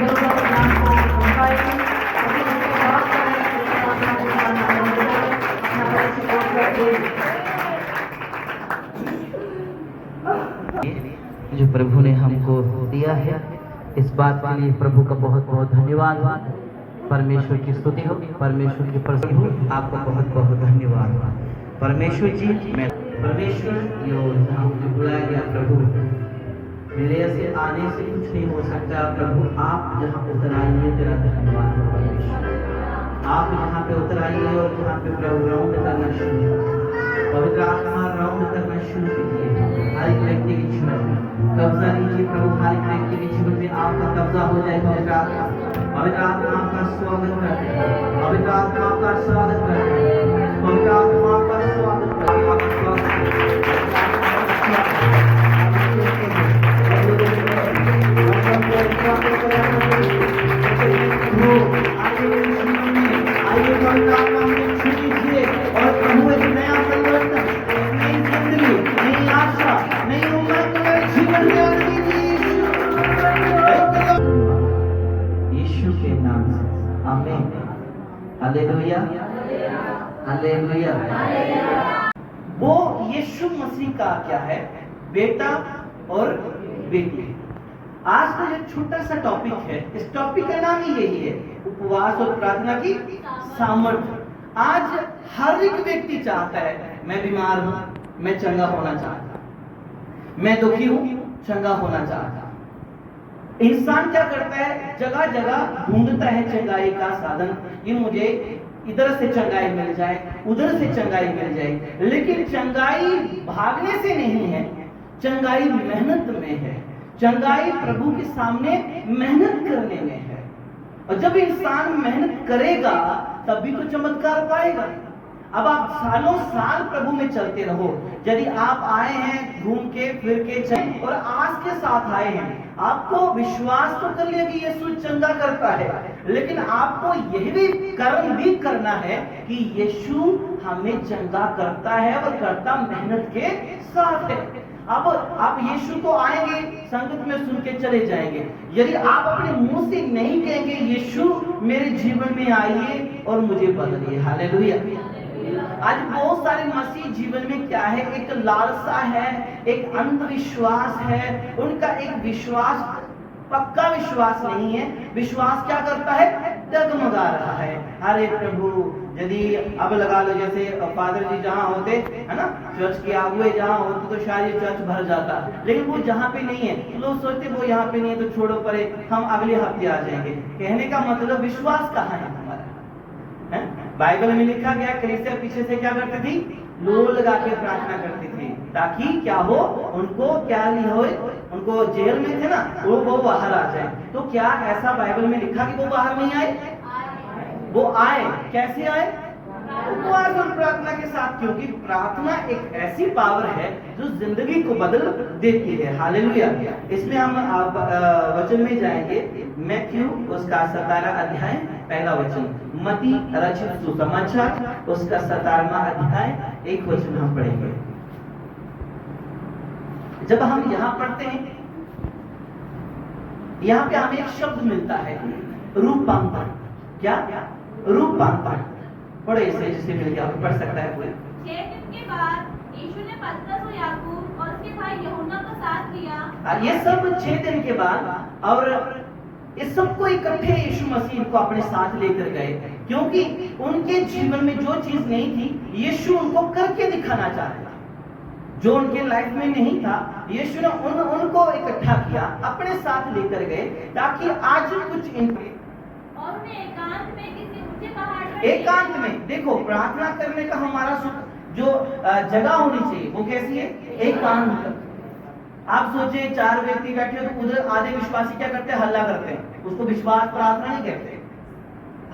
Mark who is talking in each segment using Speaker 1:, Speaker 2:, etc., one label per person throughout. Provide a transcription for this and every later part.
Speaker 1: जो प्रभु ने हमको दिया है, इस बात के लिए प्रभु का बहुत बहुत धन्यवाद। परमेश्वर की स्तुति हो, परमेश्वर की प्रसन्न हो, आपको बहुत बहुत धन्यवाद। परमेश्वर जी, मैं परमेश्वर जहाँ मुझे बुलाया गया प्रभु, मेरे ऐसे आने से कुछ नहीं हो सकता प्रभु। आप जहाँ उतर आइए, तेरा धन्यवाद हो परमेश्वर। आप यहाँ पे उतर आइए और जहाँ पे प्रभु राउंड करना शुरू, पवित्र आत्मा राउंड करना शुरू कीजिए। हर एक व्यक्ति के जीवन में कब्जा लीजिए प्रभु। हर एक व्यक्ति के जीवन में आपका कब्जा हो जाए। पवित्र आत्मा, पवित्र आत्मा का स्वागत करते हैं, पवित्र आत्मा का स्वागत करते हैं, पवित्र आत्मा का स्वागत करते हैं, आपका स्वागत और प्रभु एक नया परिवर्तन, नई जिंदगी, नई आशा, नई उम्र जीवन में आने यीशु के नाम से आमीन। Hallelujah, hallelujah. वो यीशु मसीह का क्या है, बेटा और बेटी। आज का जो छोटा सा टॉपिक है, इस टॉपिक का नाम ही यही है, उपवास और प्रार्थना की सामर्थ्य। आज हर एक व्यक्ति चाहता है, मैं बीमार हूं, मैं चंगा होना चाहता, मैं दुखी हूं, चंगा होना चाहता। इंसान क्या करता है, जगह जगह ढूंढता है चंगाई का साधन, कि मुझे इधर से चंगाई मिल जाए, उधर से चंगाई मिल जाए। लेकिन चंगाई भागने से नहीं है, चंगाई मेहनत में है, चंगाई प्रभु के सामने मेहनत करने में है। और जब इंसान मेहनत करेगा तभी तो चमत्कार पाएगा। अब आप सालों साल प्रभु में चलते रहो, यदि आप आए हैं घूम के फिर के चले और आस के साथ आए हैं, आपको विश्वास तो कर लिया कि यीशु चंगा करता है, लेकिन आपको यह भी कर्म भी करना है कि यीशु हमें चंगा करता है और करता मेहनत के साथ है। अब आप यीशु को आएंगे, संगत में सुन के चले जाएंगे। यदि आप अपने मुंह से नहीं कहेंगे यीशु मेरे जीवन में आइए और मुझे बदलिए, हालेलुया। आज बहुत सारे मसीह जीवन में क्या है, एक लालसा है, एक अंधविश्वास है, उनका एक विश्वास पक्का विश्वास नहीं है। विश्वास क्या करता है, डगमगा रहा है। अरे प्रभु, यदि अब लगा लो जैसे फादर जी जहाँ होते है ना, चर्च के आगे जहाँ होते तो शायद ये चर्च भर जाता, लेकिन वो जहाँ पे नहीं है तो लोग सोचते वो यहाँ पे नहीं है तो छोड़ो परे, हम अगले हफ्ते आ जाएंगे। कहने का मतलब विश्वास कहाँ है हमारा, है? बाइबल में लिखा गया कलीसिया पीछे से क्या करती थी, लोग लगा के प्रार्थना करती थी, ताकि क्या हो, उनको क्या नहीं हो, उनको जेल में थे ना, वो बाहर आ जाए। तो क्या ऐसा बाइबल में लिखा कि वो बाहर नहीं आए? वो आए। कैसे आए? उपवास और प्रार्थना के साथ, क्योंकि प्रार्थना एक ऐसी पावर है जो जिंदगी को बदल देती है, हालेलुया। इसमें हम वचन में जाएंगे, मैथ्यू उसका 17वां अध्याय पहला वचन, मती रचित सुसमाचार उसका 17वां अध्याय 1 वचन हम पढ़ेंगे। जब हम यहाँ पढ़ते हैं, यहाँ पे हमें एक शब्द मिलता है, रूपांतर। क्या? रूपांतर। पढ़े इसे, जिससे मिल गया पढ़ सकता है कोई।
Speaker 2: 6 दिन के बाद यीशु ने पतरस और याकूब और उसके भाई यूहन्ना का साथ लिया।
Speaker 1: ये सब 6 दिन के बाद, और इस सबको इकट्ठे यीशु मसीह को अपने साथ लेकर गए, क्योंकि उनके जीवन में जो चीज नहीं थी यीशु उनको करके दिखाना चाहता था। जो उनके लाइफ में नहीं था, यीशु ने उनको इकट्ठा किया, अपने साथ लेकर गए, ताकि आज कुछ
Speaker 2: और उन्हें एकांत में किसी ऊंचे पहाड़ पर,
Speaker 1: एकांत में, देखो प्रार्थना करने का हमारा जो जगह होनी चाहिए वो कैसी है, एकांत। आप सोचे 4 व्यक्ति बैठे हो तो उधर आधे विश्वासी क्या करते हैं, हल्ला करते हैं। उसको विश्वास प्रार्थना नहीं कहते,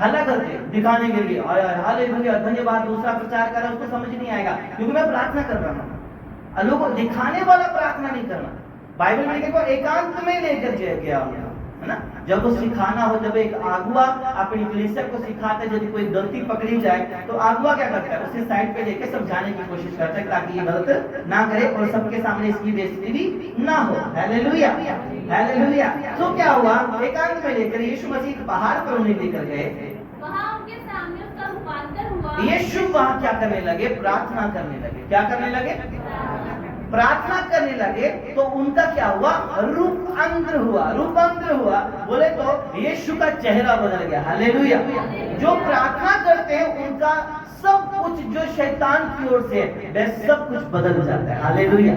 Speaker 1: हल्ला करते हैं दिखाने के लिए, हालेलुया धन्यवाद, दूसरा प्रचार कर रहा है, उसको समझ नहीं आएगा क्योंकि मैं प्रार्थना कर रहा हूँ। लोगों को दिखाने वाला प्रार्थना नहीं करना। बाइबल में देखो एकांत में लेकर गया है ना, जब वो सिखाना हो, जब एक आगुआ अपनी कलीसिया को सिखाता है, यदि कोई गलती पकड़ी जाए तो आगुआ क्या करता है, उसे साइड पे लेके समझाने की कोशिश करता है ताकि ये गलत ना करे और सबके सामने इसकी बेइज्जती भी ना हो, हालेलुया हालेलुया। तो क्या हुआ, एकांत में लेकर यीशु मसीह के पहाड़ पर उन्हें लेकर गए।
Speaker 2: वहाँ उनके सामने उसका रूपांतर हुआ।
Speaker 1: यीशु वहां क्या करने लगे, प्रार्थना करने लगे। क्या करने लगे, प्रार्थना करने लगे। तो उनका क्या हुआ, रूपांतर हुआ। रूपांतर हुआ बोले तो यीशु का चेहरा बदल गया। हालेलुया। जो प्रार्थना करते हैं उनका सब कुछ जो शैतान की ओर से वह सब कुछ बदल जाता है। हालेलुया।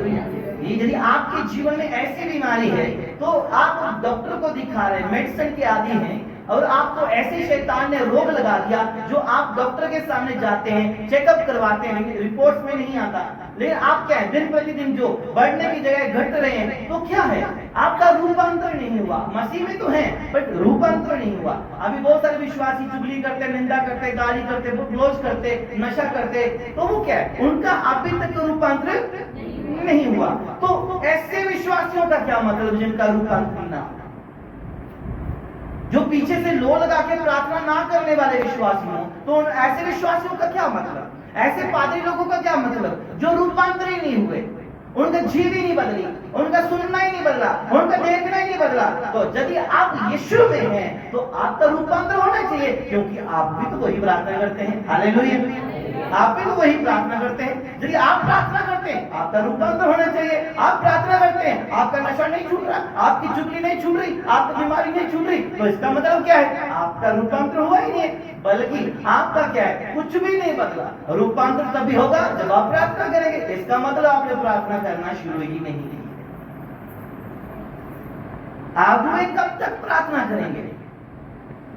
Speaker 1: यदि आपके जीवन में ऐसी बीमारी है तो आप डॉक्टर को दिखा रहे हैं, मेडिसिन के आदी हैं, और आपको ऐसे शैतान ने रोग लगा दिया जो आप डॉक्टर के सामने जाते हैं, चेकअप करवाते हैं, रिपोर्ट्स में नहीं आता, लेकिन आप क्या है, दिन प्रतिदिन जो बढ़ने की जगह घट रहे हैं, तो क्या है, आपका रूपांतर नहीं हुआ। मसीह में तो है बट रूपांतर नहीं हुआ। अभी बहुत सारे विश्वासी चुगली करते, निंदा करते, गाली करते, बुकलोज करते, नशा करते, तो वो क्या है, उनका अभी तक रूपांतर नहीं हुआ। तो ऐसे विश्वासियों का क्या मतलब जिनका रूपांतर ना, जो पीछे से लो लगा के प्रार्थना ना करने वाले विश्वासी हो, तो ऐसे विश्वासियों का क्या मतलब, ऐसे पादरी लोगों का क्या मतलब, जो रूपांतर ही नहीं हुए, उनका जीव ही नहीं बदली, उनका सुनना ही नहीं बदला, उनका देखना ही नहीं बदला। तो यदि आप यीशु में हैं तो आपका रूपांतर होना चाहिए, क्योंकि आप भी तो वही प्रार्थना करते हैं। हालेलुया। आप भी तो वही प्रार्थना करते हैं। यदि आप प्रार्थना करते हैं आपका रूपांतर होना चाहिए। आप प्रार्थना करते हैं, आपका नशा नहीं छूट रहा, आपकी चुगली नहीं छूट रही, आपकी बीमारी नहीं छूट रही, तो इसका मतलब क्या है, आपका रूपांतर हुआ ही नहीं, बल्कि आपका क्या है, कुछ भी नहीं बदला। रूपांतर तभी होगा जब आप प्रार्थना करेंगे। इसका मतलब आपने प्रार्थना करना शुरू ही नहीं की। आप कब तक प्रार्थना करेंगे,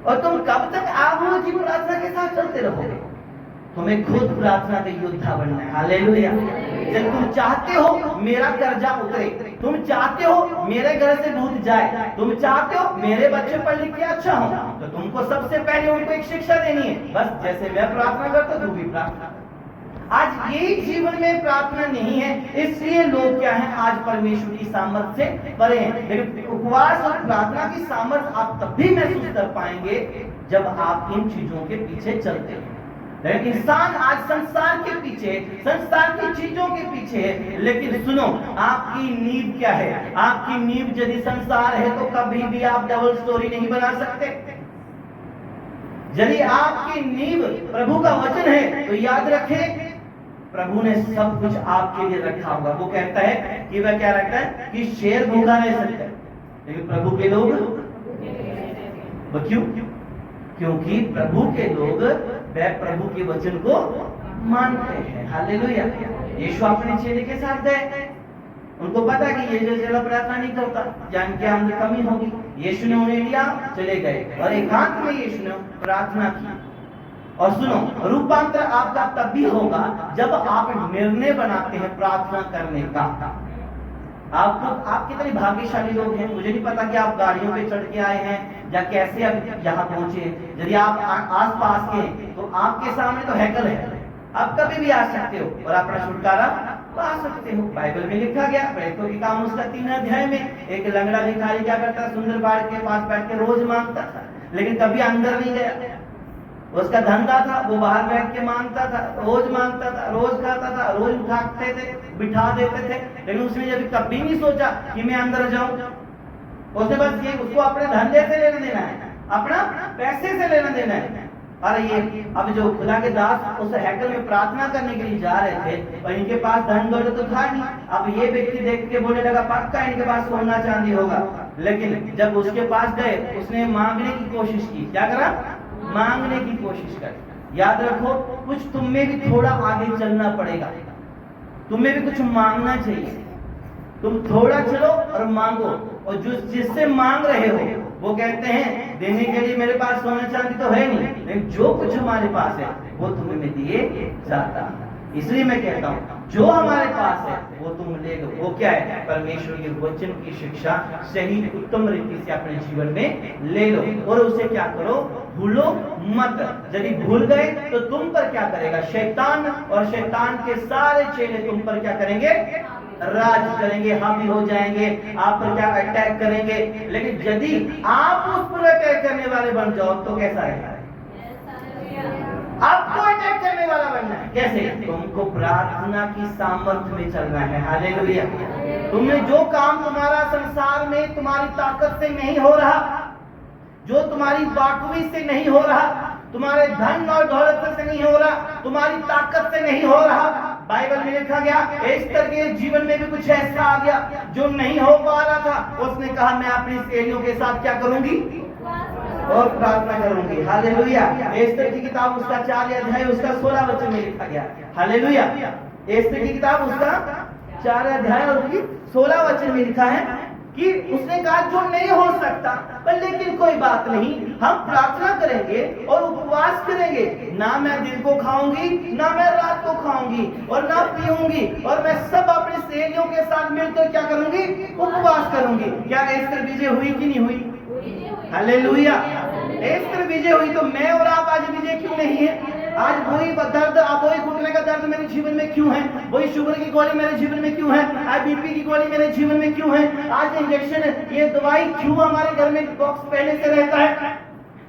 Speaker 1: और तुम कब तक आप की प्रार्थना के साथ चलते रहोगे। तुम्हें खुद प्रार्थना का योद्धा बनना है। हालेलुया। जब तुम चाहते हो मेरा कर्जा उतरे, तुम चाहते हो मेरे घर से भूत जाए, तुम चाहते हो मेरे बच्चे पढ़ लिख के अच्छा हो, तो तुमको सबसे पहले उनको एक शिक्षा देनी है। बस जैसे मैं प्रार्थना करता तू भी प्रार्थना। आज यही जीवन में प्रार्थना नहीं है, इसलिए लोग क्या है, आज परमेश्वर की सामर्थ्य से परे हैं। लेकिन उपवास और प्रार्थना की सामर्थ्य आप तब भी महसूस कर पाएंगे जब आप इन चीजों के पीछे चलते हैं। लेकिन इंसान आज संसार के पीछे, संसार की चीजों के पीछे है। लेकिन सुनो, आपकी नींव क्या है, आपकी नींव यदि संसार है तो कभी भी आप डबल स्टोरी नहीं बना सकते। यदि आपकी नींव प्रभु का वचन है तो याद रखें, प्रभु ने सब कुछ आपके लिए रखा होगा। वो कहता है कि वह क्या रखता है कि शेर भूखा रह सकता है, लेकिन प्रभु के लोग वो क्यों, क्योंकि प्रभु के लोग वह प्रभु के वचन को मानते हैं। हालेलुया। यीशु अपने चेले के साथ गए, उनको पता कि ये जो चेला प्रार्थना नहीं करता, जान के हमने कमी होगी। यीशु ने उन्हें लिया, चले गए और एकांत में यीशु ने प्रार्थना की। और सुनो, रूपांतर आपका तब भी होगा जब आप निर्णय बनाते हैं प्रार्थना करने का। आप कितने भाग्यशाली लोग हैं। मुझे नहीं पता कि आप गाड़ियों पे चढ़ के आए हैं या कैसे अब यहाँ पहुंचे। यदि आप आस पास के तो आपके सामने तो हैकल है, आप कभी भी आ सकते हो और अपना छुटकारा पा सकते हो। बाइबल में लिखा गया, प्रेरितों के काम उसका 3 अध्याय में, एक लंगड़ा भिखारी क्या करता, सुंदर बाड़ के पास बैठ के रोज मांगता था, लेकिन कभी अंदर नहीं गया। उसका धंधा था, वो बाहर बैठ के मांगता था, रोज मांगता था, रोज खाता था, रोज उठाते थे, बिठा देते थे, लेकिन उसने जब कभी नहीं सोचा कि मैं अंदर जाऊं। उसने बस ये, उसको अपने धंधे से लेना देना है, अपना पैसे से लेना देना है। अरे ये अब जो खुदा के दास उस हैकल में प्रार्थना करने के लिए जा रहे थे और इनके पास धन दौलत तो था नहीं। अब ये व्यक्ति देख के बोलने लगा पक्का इनके पास सोना चांदी होगा। लेकिन जब उसके पास गए, उसने मांगने की कोशिश की। क्या करा? मांगने की कोशिश कर। याद रखो, कुछ तुम में भी थोड़ा आगे चलना पड़ेगा, तुम्हें भी कुछ मांगना चाहिए। तुम थोड़ा चलो और मांगो, और जो जिससे मांग रहे हो वो कहते हैं देने के लिए मेरे पास सोना चांदी तो है नहीं, लेकिन जो कुछ हमारे पास है वो तुम्हें दिए जाता है। इसलिए मैं कहता हूँ जो हमारे पास है वो तुम ले लो। वो क्या है? परमेश्वर के वचन की शिक्षा सही उत्तम रीति से अपने जीवन में ले लो और उसे क्या करो? भूलो मत। यदि भूल गए तो तुम पर क्या करेगा? शैतान और शैतान के सारे चेले तुम पर क्या करेंगे? राज करेंगे, हावी हो जाएंगे, आप पर क्या अटैक करेंगे। लेकिन यदि आप उस पर अटैक करने वाले बन जाओ तो कैसा रहेगा? आपको अटैक करने वाला बनना है। कैसे? तुमको प्रार्थना की सामर्थ्य में चलना है। हालेलुया। तुम्हें जो काम तुम्हारा संसार में तुम्हारी ताकत से नहीं हो रहा, जो तुम्हारी बाटुई से नहीं हो रहा, तुम्हारे धन और दौलत से नहीं हो रहा, तुम्हारी ताकत से नहीं हो रहा, बाइबल में लिखा गया एस्तर के जीवन में भी कुछ ऐसा आ गया जो नहीं हो पा रहा था। उसने कहा मैं अपनी सहेलियों के साथ क्या करूंगी? और प्रार्थना करूंगी। हालेलुया। एस्तर की किताब उसका 4 अध्याय उसका 16 वचन में लिखा गया। हालेलुया। एस्तर की किताब उसका 4 अध्याय और उसकी 16 वचन में लिखा है कि उसने कहा जो नहीं हो सकता, पर लेकिन कोई बात नहीं, हम प्रार्थना करेंगे और उपवास करेंगे। ना मैं दिन को खाऊंगी, ना मैं रात को खाऊंगी और ना पीऊंगी, और मैं सब अपनी सहेलियों के साथ मिलकर क्या करूंगी? उपवास करूंगी। क्या एस्तर विजय हुई कि नहीं हुई? हालेलुया। एस्तर विजय हुई, तो मैं और आप आज विजय क्यों नहीं है? आज वही दर्द, वही घुटने का दर्द मेरे जीवन में क्यों है? वही शुगर की गोली मेरे जीवन में क्यों है? आज बीपी की गोली मेरे जीवन में क्यों है? आज इंजेक्शन, ये दवाई क्यों हमारे घर में बॉक्स पहले से रहता है?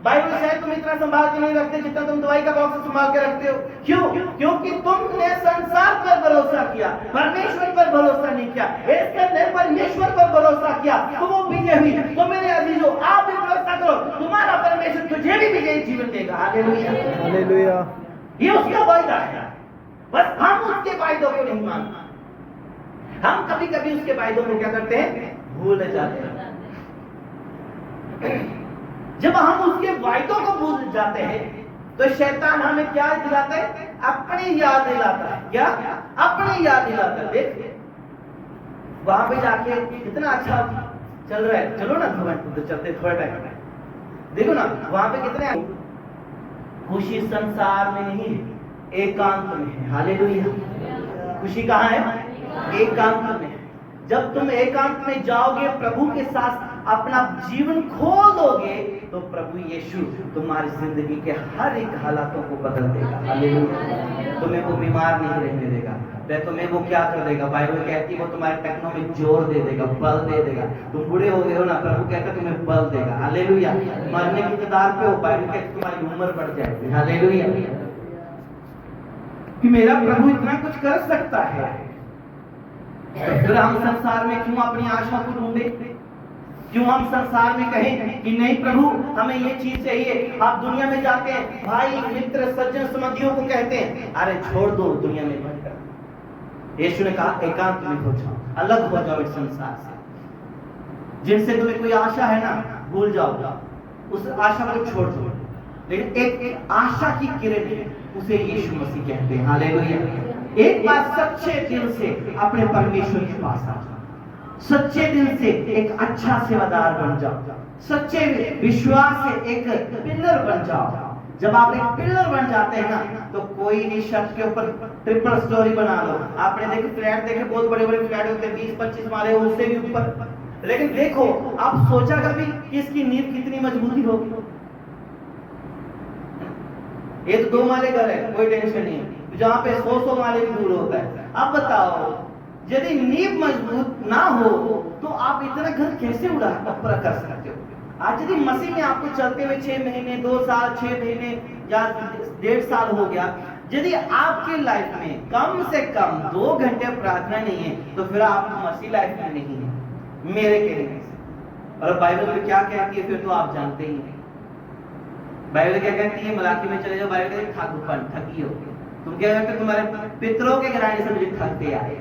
Speaker 1: बाइबल शायद तुम इतना संभाल के नहीं रखते जितना तुम दवाई का बॉक्स संभाल के रखते हो। क्यों? क्योंकि तुमने संसार पर भरोसा किया, परमेश्वर पर भरोसा नहीं किया। एस्तर ने परमेश्वर पर भरोसा किया तो वो विजय हुई। तो मेरे अजीजों, आप भी भरोसा करो, तुम्हारा परमेश्वर तुझे भी विजयी जीवन देगा। हालेलुया।
Speaker 3: हालेलुया।
Speaker 1: ये उसका वायदा है, बस हम उसके वायदों को नहीं मानते। हम कभी कभी उसके वायदों को क्या करते हैं? भूल जाते हैं। जब हम उसके वायदों को भूल जाते हैं तो शैतान हमें क्या दिलाता है? अपनी याद दिलाता है। क्या? अपनी याद दिलाता है। देख वहां पे जाके कितना अच्छा चल रहा है, चलो ना तो चलते थोड़ा टाइम, देखो ना वहां पे कितने खुशी संसार में नहीं है, एकांत में है। हालेलुया। खुशी कहाँ है? एकांत में है। जब तुम एकांत में जाओगे, प्रभु के साथ अपना जीवन खोल दोगे, तो प्रभु यीशु तुम्हारी जिंदगी के हर एक हालातों को बदल देगा। हालेलुया। तुम्हें वो बीमार नहीं रहने देगा, वह तुम्हें वो क्या कर देगा? बाइबल कहती है वो तुम्हारे टखनों में जोर दे देगा, बल दे देगा। तुम बूढ़े हो गए हो ना, प्रभु कहता है तुम्हें बल देगा। हालेलुया। मरने की कगार पे हो, बाइबल कहती है तुम्हारी उम्र बढ़ जाएगी। हालेलुया। कि मेरा प्रभु इतना कुछ कर सकता है, तो फिर हम संसार में क्यों अपनी आशा को ढूंढे? क्यों हम संसार में कहें कि नहीं प्रभु हमें ये चीज चाहिए? आप दुनिया में जाते हैं, भाई मित्र सज्जन संबंधियों को कहते हैं अरे छोड़ दो दुनिया में भटकर। यीशु ने कहा एकांत में हो जाओ, अलग हो जाओ इस संसार से। जिनसे तुम्हें कोई आशा है ना, भूल जाओ, उस आशा को छोड़ दो। लेकिन एक आशा की किरण है, उसे यीशु मसीह कहते हैं। हालेलुया। एक बार सच्चे दिल से अपने परमेश्वर के पास आ जाओ, सच्चे दिल से एक अच्छा सेवादार बन जाओ, सच्चे विश्वास से एक पिलर बन जाओ। जब आप एक पिलर बन जाते हैं ना, तो कोई नहीं शब्द के ऊपर ट्रिपल स्टोरी बना लो। आपने देखे फ्लैट देखे, बहुत बड़े बड़े फ्लैट होते हैं 20-25 माले, उससे भी ऊपर। लेकिन देखो आप सोचा कभी कि इसकी नींव कितनी मजबूती होगी? ये तो 2 माले घर है, कोई टेंशन नहीं है, जहाँ पे 100 माले भी दूर होता है। अब बताओ यदि नींव मजबूत ना हो तो आप इतना घर कैसे पूरा कर सकते हो? आज यदि मसीह में आपको चलते हुए 6 महीने, 2 साल, 6 महीने या 1.5 साल हो गया, यदि आपके लाइफ में कम से कम 2 घंटे प्रार्थना नहीं है, तो फिर आप मसीह लाइफ में नहीं है मेरे कहने से। और बाइबल में क्या कहती है फिर तो आप जानते ही हैं। बाइबल क्या कहती है? मलाकी में चले जाओ, बाइबल कहती है ठगी हो। तुम क्या कहते? तुम्हारे पितरों के घराने से मुझे ठगते आए,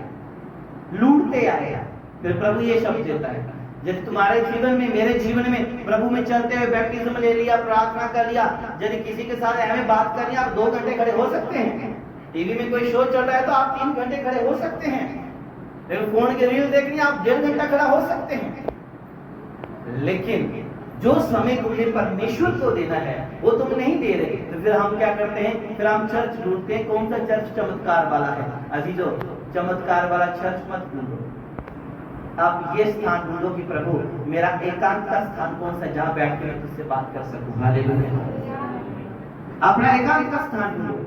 Speaker 1: लूटते आए। फिर प्रभु ये शब्द देता है यदि तुम्हारे जीवन में, मेरे जीवन में प्रभु में चलते हुए बैप्टिज्म ले लिया, प्रार्थना कर लिया, यदि किसी के साथ हमें बात करनी, आप 2 घंटे खड़े हो सकते हैं। टीवी में कोई शो चल रहा है तो आप 3 घंटे खड़े हो सकते हैं। लेकिन फोन की रील देखनी, आप 1.5 घंटा खड़ा हो सकते हैं। लेकिन जो समय तुम्हें परमेश्वर को देना है वो तुम नहीं दे रहे, तो फिर हम क्या करते हैं? फिर हम चर्च ढूंढते हैं। कौन सा चर्च चमत्कार वाला है? अजीजों, चमत्कार वाला चर्च मत ढूंढो, आप ये स्थान ढूंढो कि प्रभु मेरा एकांत का स्थान कौन सा, जहां बैठ के मैं तुझसे बात कर सकूं। हालेलुया। अपना एकांत का स्थान ढूंढो,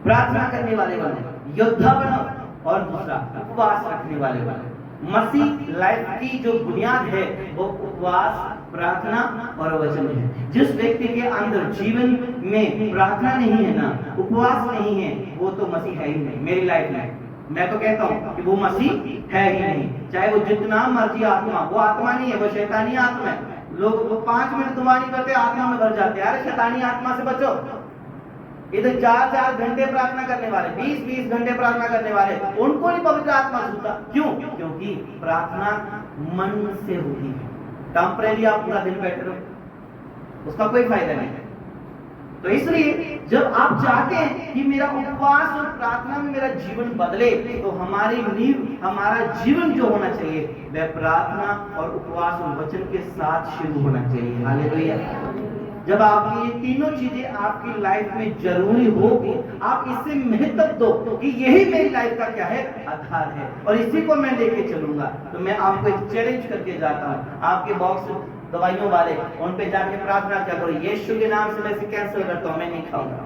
Speaker 1: प्रार्थना करने वाले बनो, योद्धा बनो, और दूसरा उपवास रखने वाले बनो। मसीह लाइफ की जो बुनियाद है वो उपवास, प्रार्थना और वचन है। जिस व्यक्ति के अंदर जीवन में प्रार्थना नहीं है ना, उपवास नहीं है, वो तो मसीह है ही नहीं। मेरी लाइफ में मैं तो कहता हूँ कि वो मसीह है ही नहीं। चाहे वो जितना मर्जी आत्मा, वो आत्मा नहीं है, वो शैतानी आत्मा है। लोग वो 5 मिनट दुआ नहीं करते, आत्मा में भर जाते हैं। अरे शैतानी आत्मा से बचो। इधर 4-4 घंटे प्रार्थना करने वाले, 20-20 घंटे प्रार्थना करने वाले, उनको नहीं पवित्र आत्मा छूता। क्यों? क्योंकि प्रार्थना मन से होती है। टेम्परेरी आप पूरा दिन बैठे रहो, उसका कोई फायदा नहीं है। तो इसलिए जब आप चाहते हैं कि मेरा उपवास और प्रार्थना में मेरा जीवन बदले, तो हमारी नींव, हमारा जीवन जो होना चाहिए वह प्रार्थना और उपवास और वचन के साथ शुरू होना चाहिए। हालेलुया। जब आपकी ये तीनों चीजें आपकी लाइफ में जरूरी होगी, आप इससे महत्व दो कि यही मेरी लाइफ का क्या है, आधार है, और इसी को मैं लेके चलूंगा। तो मैं आपको एक चैलेंज करके जाता हूँ, आपके बॉक्स दवाइयों वाले, उन पे जाके प्रार्थना क्या करो, यीशु के नाम से मैं इसे कैंसिल करता हूँ, मैं नहीं खाऊंगा।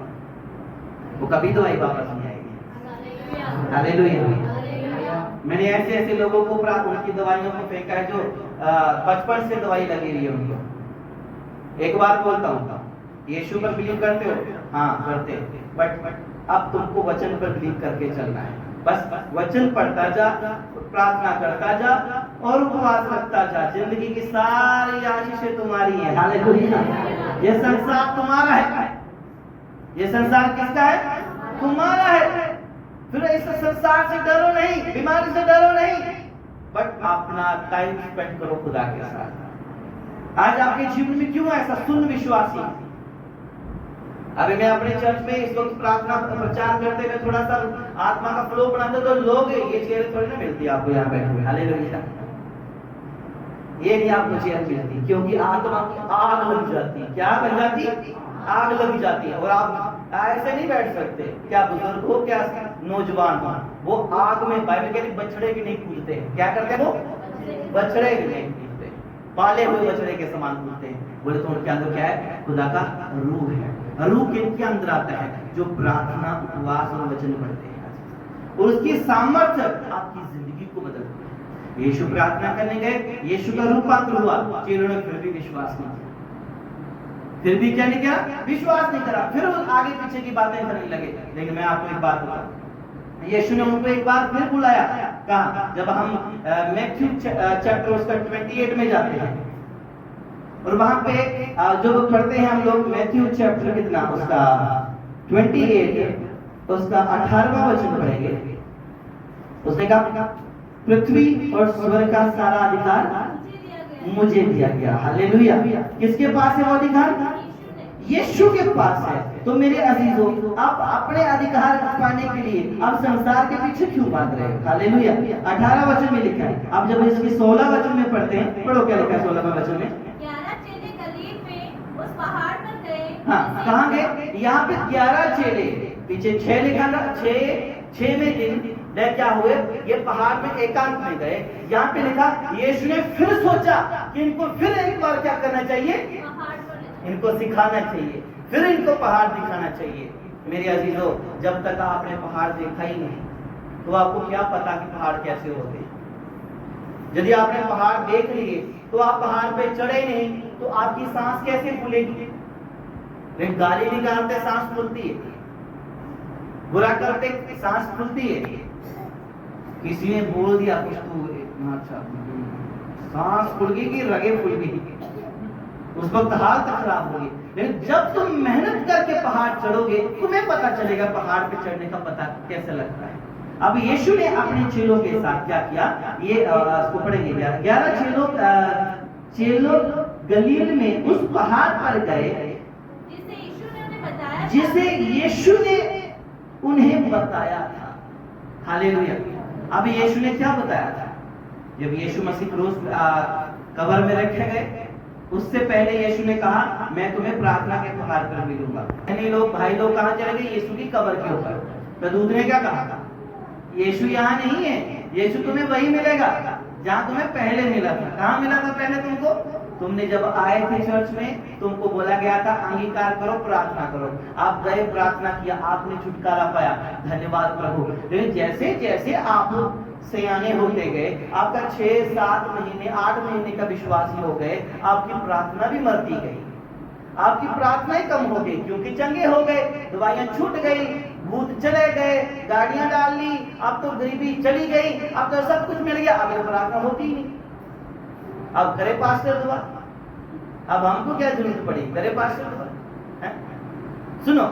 Speaker 1: वो कभी दवाई वापस नहीं आएगी। हालेलुया। मैंने ऐसे लोगों को उनकी दवाइयों को फेंका है जो बचपन से दवाई लगी हुई है उनको। एक बार बोलता हूँ, यीशु पर बिलीव करते हो? हाँ करते हो, बट अब तुमको वचन पर बिलीव करके चलना है। बस वचन पढ़ता जा, प्रार्थना करता जा और उपवास रखता जा। जिंदगी की सारी आशीषें तुम्हारी है। हालेलुया। ये संसार तुम्हारा है। ये संसार किसका है? तुम्हारा है। फिर इस संसार से डरो नहीं, बीमारी से डरो नहीं, बट अपना टाइम स्पेंड करो खुदा के साथ। आज आपके जीवन में क्यों ऐसा शून्य विश्वासी? अभी मैं अपने चर्च में इस वक्त प्रार्थना प्रचार करते हुए थोड़ा सा आत्मा का फ्लो बनाते तो लोग ये चेयर थोड़ी ना मिलती आपको यहाँ बैठे हुए। हालेलुया। ये नहीं आपको चेयर मिलती, क्योंकि आत्मा की आग लग जाती है। क्या बन जाती है? आग लग जाती है। और आप ऐसे नहीं बैठ सकते, क्या बुजुर्ग हो क्या नौजवान हो, वो आग में बाइबल कहती बछड़े भी नहीं कूदते। क्या करते हैं वो? बछड़े भी नहीं कूदते, पाले हुए बछड़े के समान कूदते हैं। बोले तो उनके अंदर क्या है? खुदा का रूह है। रूह किनके अंदर आता है? जो प्रार्थना, उपवास और वचन पढ़ते हैं, और उसकी सामर्थ्य आपकी जिंदगी को बदलती है। यीशु प्रार्थना करने गए, यीशु का रूपांतर हुआ, चेलों ने फिर भी विश्वास नहीं किया। फिर भी क्या नहीं किया? विश्वास नहीं करा। फिर आगे पीछे की बातें करने लगे। लेकिन मैं आपको एक बात बताऊं, यीशु ने उनको एक बार फिर बुलाया। कहा? जब हम मैथ्यू चैप्टर उसका 28 में जाते हैं, और वहां पे जो पढ़ते हैं हम लोग, मैथ्यू चैप्टर कितना, उसका 28 उसका 18वां वचन पढ़ेंगे। उसने कहा पृथ्वी और स्वर्ग का सारा अधिकार मुझे दिया गया। हालेलुया। किसके पास है वो अधिकार? यीशु के पास है। तो मेरे अजीजों, आप अपने अधिकार पाने के लिए आप संसार के पीछे क्यों भाग रहे हो? हालेलुया। 18 वचन में लिखा है। अब जब इसके 16 वचन में पढ़ते हैं, पढ़ो क्या लिखा है 16वां वचन में?
Speaker 2: उस पहाड़ पर गए।
Speaker 1: हाँ, कहाँ गए? यहाँ पे 11 चेले, पीछे 6 लिखा था, 6वें दिन वे क्या हुए? ये पहाड़ में एकांत में गए। यहाँ पे लिखा यीशु ने फिर सोचा कि इनको फिर एक बार क्या करना चाहिए? इनको सिखाना चाहिए, फिर इनको पहाड़ दिखाना चाहिए। मेरे अजीजों, जब तक आपने पहाड़ देखा ही नहीं तो आपको क्या पता कि पहाड़ कैसे होते हैं। यदि आपने पहाड़ देख लिए तो आप पहाड़ पे चढ़े नहीं तो आपकी सांस कैसे फूलेगी? लेकिन गाली निकालते सांस फूलती है, बुरा करते सांस फूलती है। किसी ने बोल दिया कुछ तो अच्छा, सांस फूल गई कि रगे फूल गई, उस वक्त हालत खराब होगी। लेकिन जब तुम मेहनत करके पहाड़ चढ़ोगे तुम्हें पता चलेगा पहाड़ पे चढ़ने का पता कैसे लगता है। अब यीशु ने अपने चेलों के साथ क्या किया? ये इसको पढ़ेंगे। 11 चेलों गलील में उस पहाड़ पर गए जिसे यीशु ने उन्हें बताया था। हालेलुया। अब यीशु ने क्या बताया था? जब यीशु मसीह क्रूस कब्र में रखे गए, उससे पहले यीशु ने कहा मैं तुम्हें प्रार्थना के पहाड़ पर मिलूंगा। यानी लोग, भाई लोग कहाँ चले गए? यीशु की कब्र के ऊपर। तो दूत ने क्या कहा? यीशु यहाँ नहीं है, यीशु तुम्हें वही मिलेगा जहाँ तुम्हें पहले मिला था। कहाँ मिला था पहले तुमको? तुमने जब आए थे चर्च में, तुमको बोला गया था अंगीकार करो, प्रार्थना करो। आप गए, प्रार्थना किया, आपने छुटकारा पाया, धन्यवाद प्रभु। लेकिन जैसे जैसे आप सयाने होते गए, आपका 6, 7 महीने, 8 महीने का विश्वासी हो गए, आपकी प्रार्थना भी मरती गई, आपकी प्रार्थना ही कम हो गई, क्योंकि चंगे हो गए, दवाइयां छूट गई, भूत चले गए, गाड़ियां डाल ली, अब तो गरीबी चली गई, अब तो सब कुछ मिल गया, अब प्रार्थना होती ही नहीं। अब करे पास्टर दुआ, अब हमको क्या जरूरत पड़ी, करे पास्टर दुआ। सुनो,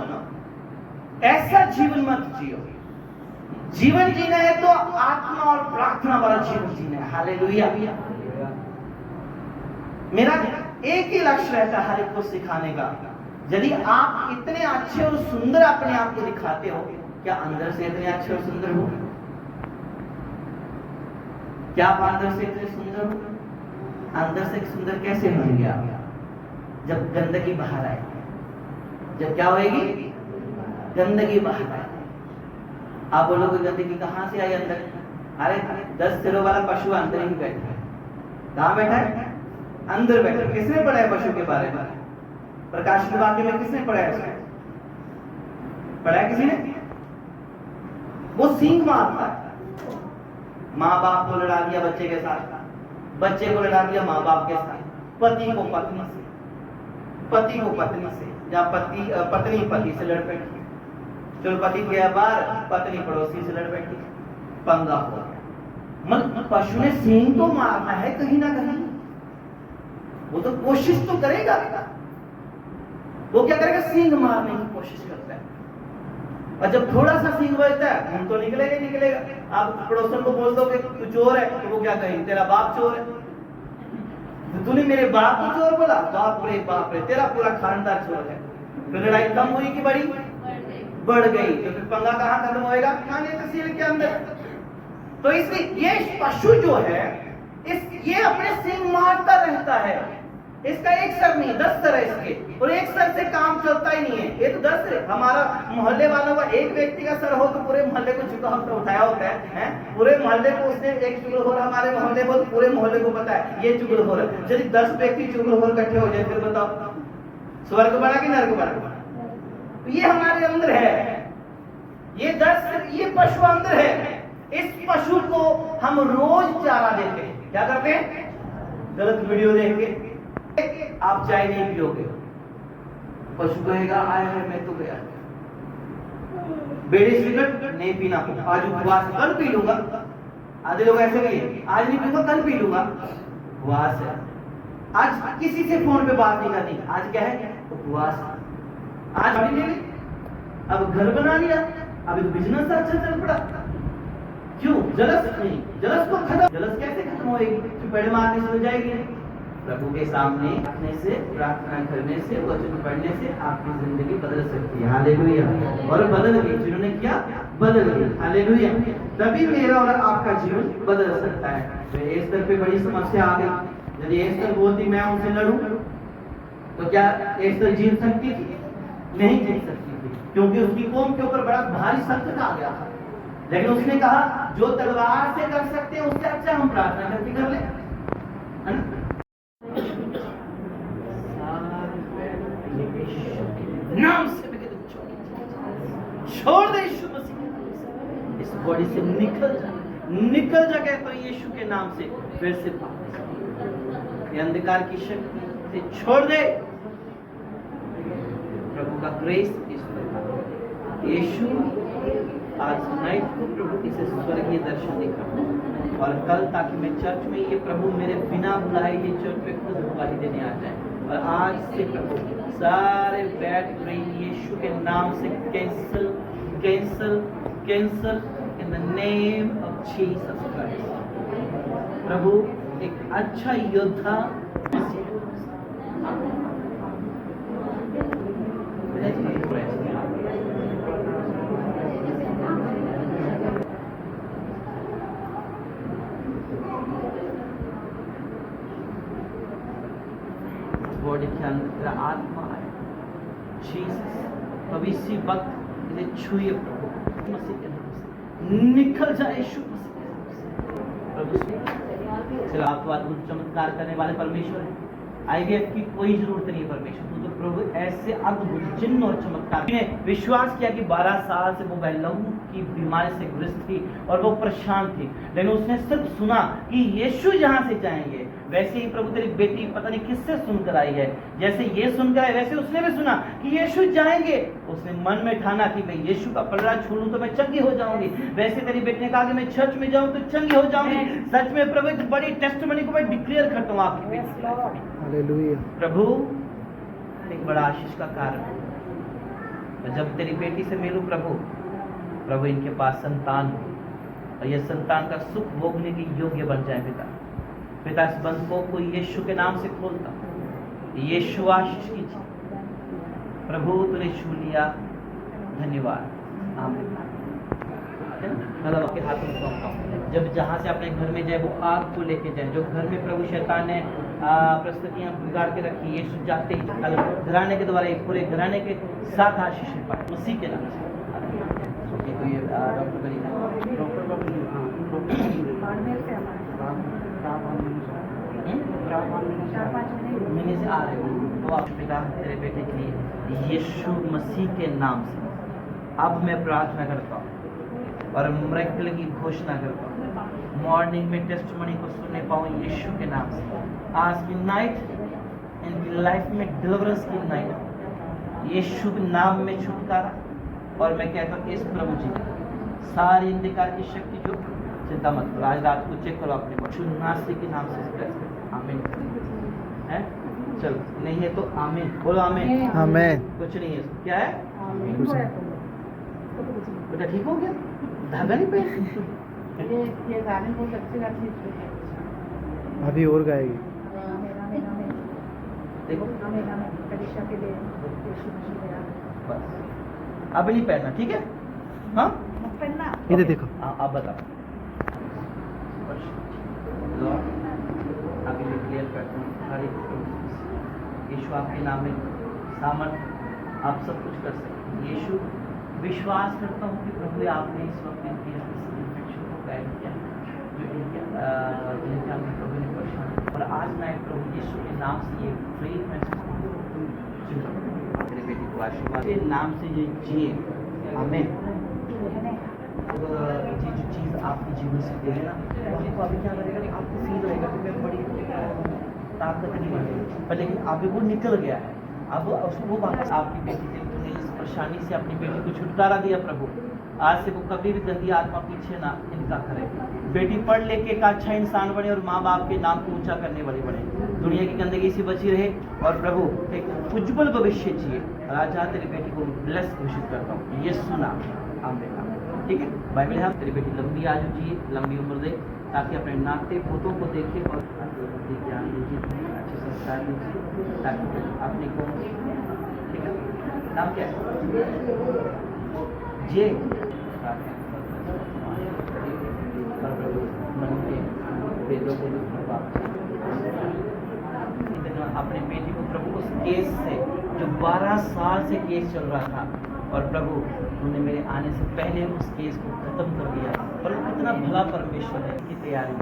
Speaker 1: ऐसा जीवन मत जियो। जीवन जीना है तो आत्मा और प्रार्थना वाला जीवन जीना है। हालेलुया। मेरा एक ही लक्ष्य रहता है हर एक को सिखाने का। यदि आप इतने अच्छे और सुंदर अपने आप को दिखाते हो, क्या अंदर से इतने अच्छे और सुंदर हो? क्या आप अंदर से इतने सुंदर हो? अंदर से सुंदर कैसे होंगे आप? जब गंदगी बाहर आए, जब क्या होएगी? गंदगी बाहर आए। आप बोलोगे गंदगी कहां से आई अंदर? अरे 10 सिरों वाला पशु अंदर ही बैठा है। कहां बैठा है? अंदर बैठा। किसने पढ़ा है पशु के बारे में? प्रकाशित वाक्य में किसने पढ़ा है? पढ़ा है किसी ने? वो सींग मारता है। माँ बाप को लड़ा दिया बच्चे के साथ, बच्चे को लड़ा दिया माँ बाप के साथ, पति को पत्नी से, पति को पत्नी से, या पत्नी पति से लड़ बैठी, चलो पति गया बाहर, पत्नी पड़ोसी से लड़ बैठी, पंगा हो गया। पशु ने सींग तो मारना है कहीं ना कहीं, वो तो कोशिश तो करेगा। वो क्या करेगा? सींग मारने की कोशिश करता है, और जब थोड़ा सा सींग बजता है, खून तो निकलेगा ही निकलेगा। आप पड़ोसन को बोल दोगे तू चोर है, तो वो क्या कहेंगे? तेरा बाप चोर है। तो तूने मेरे बाप को चोर बोला, बाप रे तेरा पूरा खानदान चोर है। तो लड़ाई कम हुई कि बड़ी? बढ़ गई। तो फिर पंगा कहाँ खत्म होएगा? खाने तहसील के अंदर। तो इसलिए ये पशु जो है, ये अपने सींग मारता रहता है। इसका एक सर नहीं, 10 सर है इसके, और एक सर से काम चलता ही नहीं है। ये तो 10 है। हमारा मोहल्ले वालों का एक व्यक्ति का सर हो तो पूरे मोहल्ले को झुका होता उठाया होता है, पूरे मोहल्ले को उसने एक चुगलखोर, हमारे मोहल्ले को पूरे मोहल्ले को पता है ये चुगलखोर है। यदि 10 व्यक्ति चुगलखोर इकट्ठे हो जाए, फिर बताओ स्वर्ग बना कि नर्क बना? तो ये हमारे अंदर है, ये 10 ये पशु अंदर है। इस पशु को हम रोज चारा देते हैं। क्या करते हैं? गलत वीडियो देख के आप चाय नहीं पियोगे, पशु कहेगा आया है मैं तो गया, बेड़ी सिगरेट नहीं पीना, आज उपवास, कल पी लूंगा। आधे लोग ऐसे कहिए, आज नहीं पीऊंगा कल पी लूंगा, उपवास है। आज किसी से फोन पे बात नहीं करनी, आज क्या है? उपवास। आज गाड़ी ले ली, अब घर बना लिया, अभी तो बिजनेस अच्छा चल पड़ा। क्यों? जलस नहीं, जलस को खत्म। जलस कैसे खत्म होएगी? चुपेड़ मारने से हो जाएगी। प्रभु के सामने रखने से, प्रार्थना करने से, वचन पढ़ने से आपकी जिंदगी बदल सकती है। हालेलुया। और बदल गई, जिन्होंने किया बदल गई। हालेलुया। तभी मेरा और आपका जीवन बदल सकता है। तो एस्तर पे बड़ी समस्या आ गई। यदि एस्तर बोलती मैं उनसे लड़ूं, तो क्या एस्तर जीत सकती थी? नहीं जीत सकती थी, क्योंकि उसकी कौम के ऊपर बड़ा भारी संकट आ गया था। लेकिन उसने कहा जो तलवार से कर सकते हैं उससे अच्छा हम प्रार्थना करके कर ले। नाम से छोड़ दे यीशु मसीह, इस बॉडी से निकल जा, निकल जा। कहता हूं यीशु के नाम से फिर से ये अंधकार की शक्ति से छोड़ दे। प्रभु का ग्रेस इस पर। यीशु आज नाइट को प्रभु इसे स्वर्गीय दर्शन दिखा, और कल ताकि मैं चर्च में ये प्रभु मेरे बिना बुलाए ये चर्च में खुद गवाही देने आ जाए। और आज से प्रभु सारे बैड ब्रेन यीशु के नाम से cancel cancel cancel in the name of Jesus Christ. प्रभु एक अच्छा योद्धा बॉडी के अंदर आत्मा है। जीसस अभी इसी वक्त इसे छुए प्रभु मसीह के नाम से, निकल जाए यीशु मसीह के नाम से। प्रभु चलो आप तो अद्भुत चमत्कार करने वाले परमेश्वर हैं। आईवीएफ की कोई जरूरत नहीं है परमेश्वर, तो प्रभु ऐसे अद्भुत चिन्ह और चमत्कार। विश्वास किया कि 12 साल से वो बहलऊ की बीमारी से ग्रस्त थी और वो परेशान थी, लेकिन उसने सिर्फ सुना कि यीशु जहाँ से जाएंगे। वैसे ही प्रभु तेरी बेटी पता नहीं किससे सुनकर आई है, जैसे ये सुनकर आई वैसे उसने भी सुना कि यीशु जाएंगे। उसने मन में ठाना कि मैं यीशु का पलड़ा छू लूं तो मैं चंगी हो जाऊंगी। वैसे तेरी बेटी ने कहा कि मैं चर्च में जाऊं तो चंगी हो जाऊंगी। सच में प्रभु इस बड़ी टेस्टिमनी को मैं डिक्लेयर करता हूँ आपकी बेटी के लाइफ में।
Speaker 3: हालेलुया।
Speaker 1: प्रभु एक बड़ा आशीष का कारण है। मैं जब तेरी बेटी से मिलूं प्रभु इनके पास संतान हो और यह संतान का सुख भोगने के योग्य बन जाए। पिता इस बंद को यीशु के नाम से खोलता, यीशु आशीष कीजिए। प्रभु तूने छू लिया, धन्यवाद, आमीन। मतलब आपके हाथों में सौंपता हूं। जब जहाँ से अपने घर में जाए वो आग को लेके जाए। जो घर में प्रभु शैतान ने परिस्थितियाँ बिगाड़ के रखी, यीशु जाते ही घराने के द्वारा पूरे घराने के साथ आशीष पाए उसी के नाम से। तो ये डॉक्टर महीने से आ रहे हो तो आप पिता तेरे बेटे के लिए यीशु मसीह के नाम से अब मैं प्रार्थना करता हूँ और मिरेकल की घोषणा करता हूँ। मॉर्निंग में टेस्टिमनी को सुनने पाऊँ यीशु के नाम से। आज की नाइट इनकी लाइफ में डिलीवरेंस की नाइट, यीशु के नाम में छुटकारा। और मैं कहता हूँ इस प्रभु जी सारी अंधकार की शक्ति जो चिंता मत करो, आज रात को चेक करो अपने को नास्तिक के नाम से आमीन है। चलो नहीं है तो आमीन बोलो, आमीन
Speaker 3: आमीन।
Speaker 1: कुछ नहीं है, क्या है बेटा ठीक हो गया, धागा नहीं पहन।
Speaker 4: ये गाने बहुत अच्छे गाती है।
Speaker 3: अभी और गाएगी।
Speaker 1: देखो
Speaker 4: परीक्षा के लिए
Speaker 1: बस अभी नहीं पहनना, ठीक है? हाँ
Speaker 4: पहनना।
Speaker 3: इधर देखो।
Speaker 1: आप बताओ। लॉर्ड अभी मैं क्लियर करता हूँ हर एक यीशु आपके नाम में सामर्थ, आप सब कुछ कर सकते। यीशु विश्वास करता हूँ कि प्रभु आपने इस वक्त इनकी इन्फेक्शन को गायब किया जो जिनका मैं प्रभु ने परेशान। और आज मैं प्रभु यीशु के नाम से ये फ्री मेरे बेटी को आशीर्वाद के नाम से ये जिए, आमीन। ये जो चीज़ आपके जीवन से दे ना आपको अभी क्या करेगा, आपको फील होगा कि मैं बड़ी ताकत नहीं है, पर लेकिन अभी वो निकल गया है। अब उसको वो वापस आपकी बेटी से तूने इस परेशानी से अपनी बेटी को छुटकारा दिया प्रभु। आज से वो कभी भी गंदी आत्मा पीछे ना इनका करे। बेटी पढ़ लेके एक अच्छा इंसान बने और माँ बाप के नाम को ऊंचा करने वाली बने, दुनिया की गंदगी से बची रहे और प्रभु एक उज्जवल भविष्य जिए। राजा तेरी बेटी को ब्लेस घोषित करता हूँ, ये सुना आमीन। ठीक है, बाइबल है तेरी बेटी लंबी आयु जिए, लंबी उम्र दे, ताकि अपने नाते पोतों को देखे और ज्ञान दीजिए, अच्छे संस्कार दीजिए, ताकि अपने को, ठीक है, नाम क्या है? जे अपने बेटी को प्रभु उस केस से जो 12 साल से केस चल रहा था, और प्रभु तूने मेरे आने से पहले उस केस को खत्म कर दिया। और कितना भला परमेश्वर है की तैयारी।